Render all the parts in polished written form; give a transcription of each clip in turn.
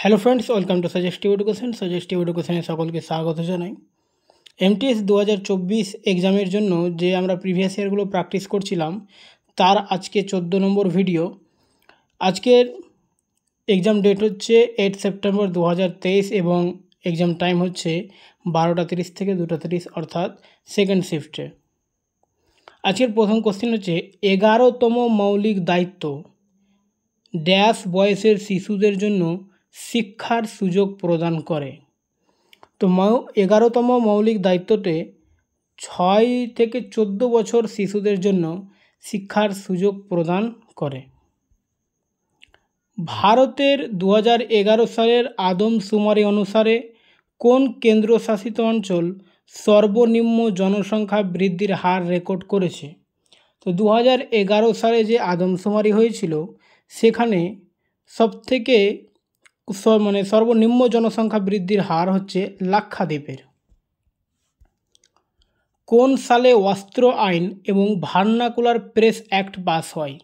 Hello friends, welcome to suggestive education. Suggestive এডুকেশনে সকলকে স্বাগত জানাই। এমটিএস 2024 এক্সামের জন্য যে আমরা প্রিভিয়াস ইয়ারগুলো প্র্যাকটিস করছিলাম তার আজকে 14 নম্বর ভিডিও। আজকের এক্সাম ডেট হচ্ছে 8 সেপ্টেম্বর 2023 এবং এক্সাম টাইম হচ্ছে 12টা 30 থেকে 2টা 30, অর্থাৎ সেকেন্ড শিফটে। আজকের প্রথম কোশ্চেন হচ্ছে 11তম মৌলিক দায়িত্ব ড্যাশ বয়সের শিশুদের জন্য শিক্ষার সুযোগ প্রদান করে। তো 11তম মৌলিক দায়িত্বতে 6 থেকে 14 বছর শিশুদের জন্য শিক্ষার সুযোগ প্রদান করে। ভারতের 2011 সালের আদমশুমারি অনুসারে কোন কেন্দ্রশাসিত অঞ্চল সর্বনিম্ন জনসংখ্যা বৃদ্ধির হার রেকর্ড করেছে? তো 2011 সালে যে আদমশুমারি হয়েছিল সেখানে সবথেকে সর্বনিম্ন জনসংখ্যা বৃদ্ধির হার হচ্ছে লাক্ষাদ্বীপের। কোন সালে অস্ত্র আইন এবং ভার্নাকুলার প্রেস অ্যাক্ট পাস হয়?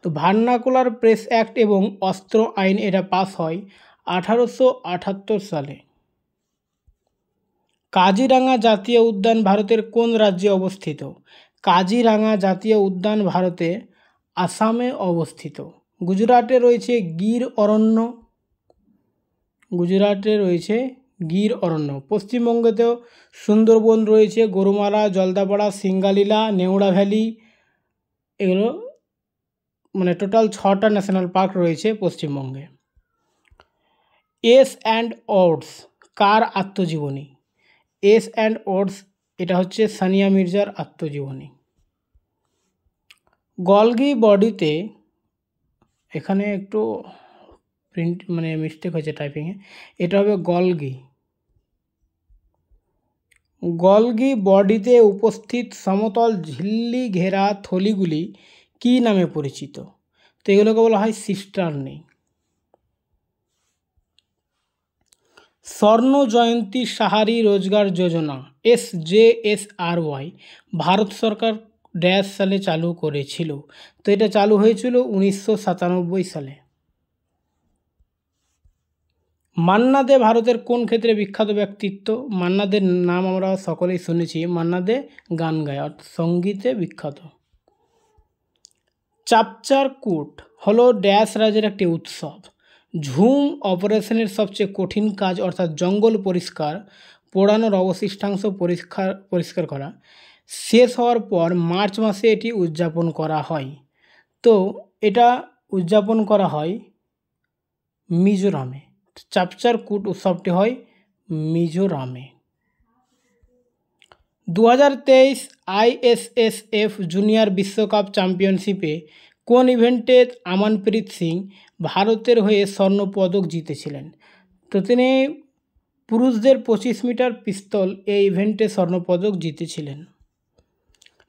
তো ভার্নাকুলার প্রেস অ্যাক্ট এবং অস্ত্র আইন এটা পাস হয় 1878 সালে। কাজিরাঙা জাতীয় উদ্যান ভারতের কোন রাজ্যে অবস্থিত? কাজিরাঙা জাতীয় উদ্যান ভারতে আসামে অবস্থিত। গুজরাটে রয়েছে গির অরণ্য। পশ্চিমবঙ্গেতেও সুন্দরবন রয়েছে, গরুমারা, জলদাপাড়া, সিঙ্গালীলা, নেওড়া ভ্যালি, এগুলো টোটাল 6টা ন্যাশনাল পার্ক রয়েছে পশ্চিমবঙ্গে। এস অ্যান্ড ওডস কার আত্মজীবনী? এস অ্যান্ড ওডস এটা হচ্ছে সানিয়া মির্জার আত্মজীবনী। গলগি বডিতে, এখানে একটু প্রিন্ট মিস্টেক হয়েছে টাইপিংয়ে, এটা হবে গলগি বডিতে উপস্থিত সমতল ঝিল্লি ঘেরা থলিগুলি কী নামে পরিচিত? তো এগুলোকে বলা হয় সিস্টার্নি। স্বর্ণ জয়ন্তী সাহারি রোজগার যোজনা SJSRY ভারত সরকার ড্যাশ সালে চালু করেছিল? তো এটা চালু হয়েছিল 1997 সালে। মান্না দে ভারতের কোন ক্ষেত্রে বিখ্যাত ব্যক্তিত্ব? মান্না দের নাম আমরা সকলেই শুনেছি। মান্না দে গান গায়, অর্থাৎ সঙ্গীতে বিখ্যাত। চাপচার কুট হলো ড্যাশ রাজ্যের একটি উৎসব। ঝুম অপারেশনের সবচেয়ে কঠিন কাজ অর্থাৎ জঙ্গল পরিষ্কার, পোড়ানোর অবশিষ্টাংশ পরিষ্কার করা শেষ হওয়ার পর মার্চ মাসে এটি উদযাপন করা হয়। তো এটা উদযাপন করা হয় মিজোরামে। চাপচার কুট উৎসবটি হয় মিজোরামে। 2023 ISSF জুনিয়র বিশ্বকাপ চ্যাম্পিয়নশিপে কোন ইভেন্টে আমানপ্রীত সিং ভারতের হয়ে স্বর্ণপদক জিতেছিলেন? তো তিনি পুরুষদের 25 মিটার পিস্তল এই ইভেন্টে স্বর্ণপদক জিতেছিলেন।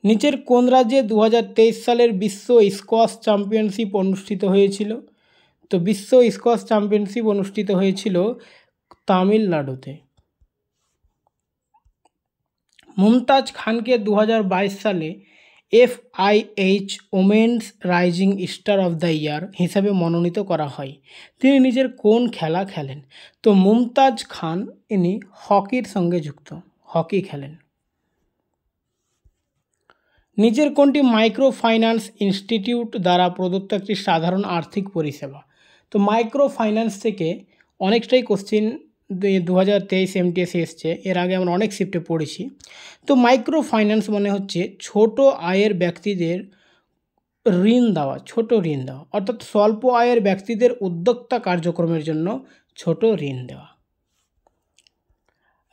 নিচের কোন রাজ্যে 2023 সালের বিশ্ব স্কোয়াশ চ্যাম্পিয়নশিপ অনুষ্ঠিত হয়েছিল? তো বিশ্ব স্কোয়াশ চ্যাম্পিয়নশিপ অনুষ্ঠিত হয়েছিল তামিলনাড়ুতে। মুমতাজ খানকে 2022 সালে FIH women's rising star of the year হিসাবে মনোনীত করা হয়। তিনি নিজের কোন খেলা খেলেন? তো মুমতাজ খান ইনি হকির সঙ্গে যুক্ত, হকি খেলেন। নিচের কোনটি মাইক্রো ফাইন্যান্স ইনস্টিটিউট দ্বারা প্রদত্ত একটি সাধারণ আর্থিক পরিষেবা? তো মাইক্রো ফাইন্যান্স থেকে অনেকটাই কোশ্চিন 2023 MTS এসছে, এর আগে আমরা অনেক শিফটে পড়েছি। তো মাইক্রো ফাইন্যান্স মানে হচ্ছে ছোট আয়ের ব্যক্তিদের ঋণ দেওয়া, অর্থাৎ স্বল্প আয়ের ব্যক্তিদের উদ্যোক্তা কার্যক্রমের জন্য ছোট ঋণ দেওয়া।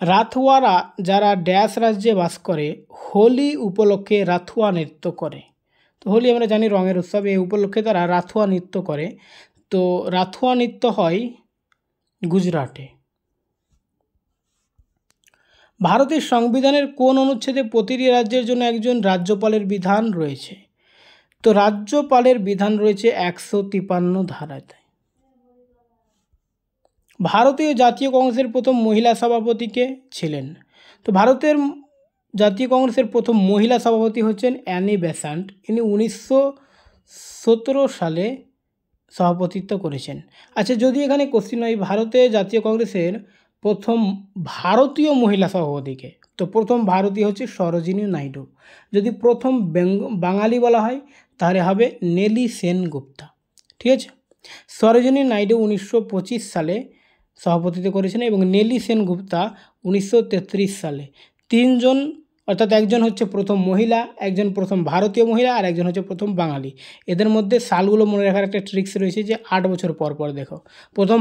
রাথওয়ারা যারা ড্যাশ রাজ্যে বাস করে হোলি উপলক্ষে রাথুয়া নৃত্য করে? তো হোলি আমরা জানি রঙের উৎসব, এই উপলক্ষে তারা রাথুয়া নৃত্য করে। তো রাথুয়া নৃত্য হয় গুজরাটে। ভারতের সংবিধানের কোন অনুচ্ছেদে প্রতিটি রাজ্যের জন্য একজন রাজ্যপালের বিধান রয়েছে? তো রাজ্যপালের বিধান রয়েছে 153 ধারাতে। ভারতীয় জাতীয় কংগ্রেসের প্রথম মহিলা সভাপতি কে ছিলেন? তো ভারতের জাতীয় কংগ্রেসের প্রথম মহিলা সভাপতি হচ্ছেন অ্যানি বেসান্ট। ইনি 1917 সালে সভাপতিত্ব করেছেন। আচ্ছা, যদি এখানে কোশ্চিন হয় ভারতে জাতীয় কংগ্রেসের প্রথম ভারতীয় মহিলা সভাপতিকে, তো প্রথম ভারতীয় হচ্ছে সরোজিনী নাইডু। যদি প্রথম বাঙালি বলা হয় তাহলে হবে নেলি সেনগুপ্তা। ঠিক আছে, সরোজিনী নাইডু 1925 সালে সভাপতিত্ব করেছেন এবং নেলি সেনগুপ্তা 1933 সালে। তিনজন, অর্থাৎ একজন হচ্ছে প্রথম মহিলা, একজন প্রথম ভারতীয় মহিলা, আর একজন হচ্ছে প্রথম বাঙালি। এদের মধ্যে সালগুলো মনে রাখার একটা ট্রিক্স রয়েছে যে 8 বছর পর পর দেখো। প্রথম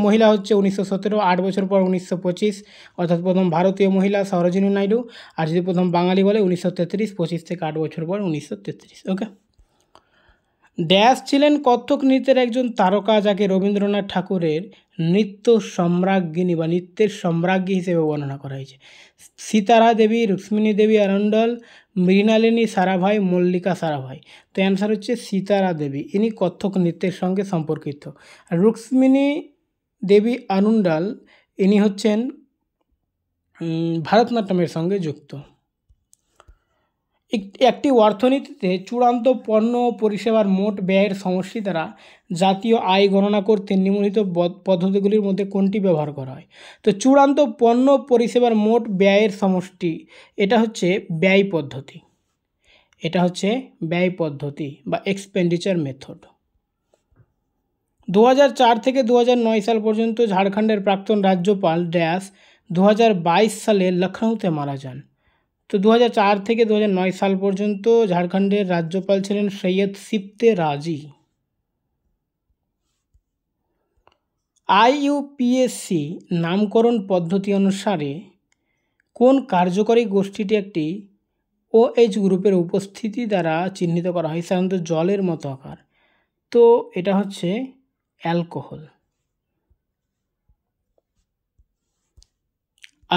মহিলা হচ্ছে 1917, 8 বছর পর 1925, অর্থাৎ প্রথম ভারতীয় মহিলা সরোজিনী নাইডু। আর যদি প্রথম বাঙালি বলে 1933, 25 থেকে 8 বছর পর 1933। ওকে। ড্যাশ ছিলেন কত্থক নৃত্যের একজন তারকা যাকে রবীন্দ্রনাথ ঠাকুরের নৃত্য সম্রাজ্ঞিনী বা নৃত্যের সম্রাজ্ঞী হিসেবে বর্ণনা করা হয়েছে। সীতারা দেবী, রুক্মিণী দেবী আনন্ডাল, মৃণালিনী সারাভাই, মল্লিকা সারাভাই। তো অ্যান্সার হচ্ছে সীতারা দেবী, ইনি কত্থক নৃত্যের সঙ্গে সম্পর্কিত। আর রুক্মিণী দেবী আনন্ডাল ইনি হচ্ছেন ভারতনাট্যমের সঙ্গে যুক্ত। একটি অর্থনীতিতে চূড়ান্ত পণ্য ও পরিষেবার মোট ব্যয়ের সমষ্টি দ্বারা জাতীয় আয় গণনা করতে নিম্নলিখিত পদ্ধতিগুলির মধ্যে কোনটি ব্যবহার করা হয়? তো চূড়ান্ত পণ্য পরিষেবার মোট ব্যয়ের সমষ্টি, এটা হচ্ছে ব্যয় পদ্ধতি, এটা হচ্ছে ব্যয় পদ্ধতি বা এক্সপেন্ডিচার মেথড। 2004 থেকে 2009 সাল পর্যন্ত ঝাড়খণ্ডের প্রাক্তন রাজ্যপাল ড্যাশ 2022 সালে লখনউতে মারা যান। তো 2004 থেকে 2009 সাল পর্যন্ত ঝাড়খণ্ডের রাজ্যপাল ছিলেন সৈয়দ সিপ্তে রাজি। আইইউপিএসসি নামকরণ পদ্ধতি অনুসারে কোন কার্যকরী গোষ্ঠীটি একটি ওএইচ গ্রুপের উপস্থিতি দ্বারা চিহ্নিত করা হয় সাধারণত জলের মতো আকার? তো এটা হচ্ছে অ্যালকোহল।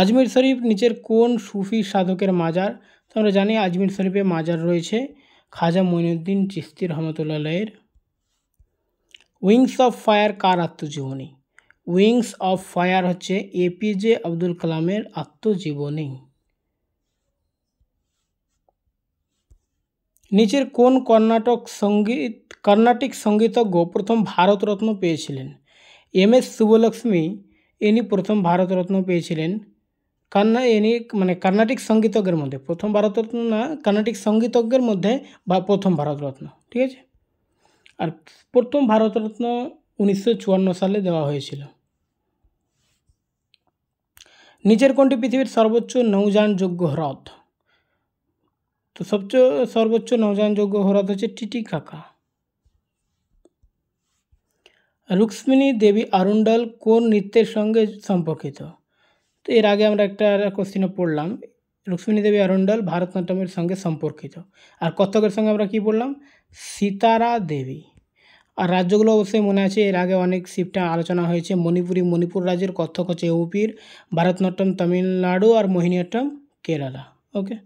আজমির শরীফ নিচের কোন সুফি সাধকের মাজার? তো আমরা জানি আজমির শরীফে মাজার রয়েছে খাজা মঈনুদ্দিন চিশতি রহমতুল্লাহের। উইংস অফ ফায়ার কার আত্মজীবনী? উইংস অফ ফায়ার হচ্ছে এপিজে আব্দুল কালামের আত্মজীবনী। নিচের কোন কর্ণাটিক সঙ্গীতজ্ঞ প্রথম ভারতরত্ন পেয়েছিলেন? এম.এস. সুব্বলক্ষ্মী ইনি প্রথম ভারতরত্ন পেয়েছিলেন। কর্ণাটিক সঙ্গীতজ্ঞের মধ্যে প্রথম ভারতরত্ন না, কর্ণাটিক সঙ্গীতজ্ঞের মধ্যে বা প্রথম ভারতরত্ন। ঠিক আছে, আর প্রথম ভারতরত্ন 1954 সালে দেওয়া হয়েছিল। নিচের কোনটি পৃথিবীর সর্বোচ্চ নৌযানযোগ্য হ্রদ? তো সবচেয়ে সর্বোচ্চ নৌযানযোগ্য হ্রদ হচ্ছে টিটিকাকা। রুক্মিণী দেবী আরুন্ডাল কোন নৃত্যের সঙ্গে সম্পর্কিত? তো এর আগে আমরা একটা কোশ্চিনে পড়লাম, রুক্মিণী দেবী আরুন্ডাল ভারতনাট্যমের সঙ্গে সম্পর্কিত। আর কত্থকের সঙ্গে আমরা কি পড়লাম? সীতারা দেবী। আর রাজ্যগুলো অবশ্যই মনে আছে, এর আগে অনেক শিফটে আলোচনা হয়েছে। মণিপুর রাজ্যের কত্থক হচ্ছে ইউপির, ভারতনাট্যম তামিলনাড়ু, আর মোহিনীঅট্টম কেরালা। ওকে।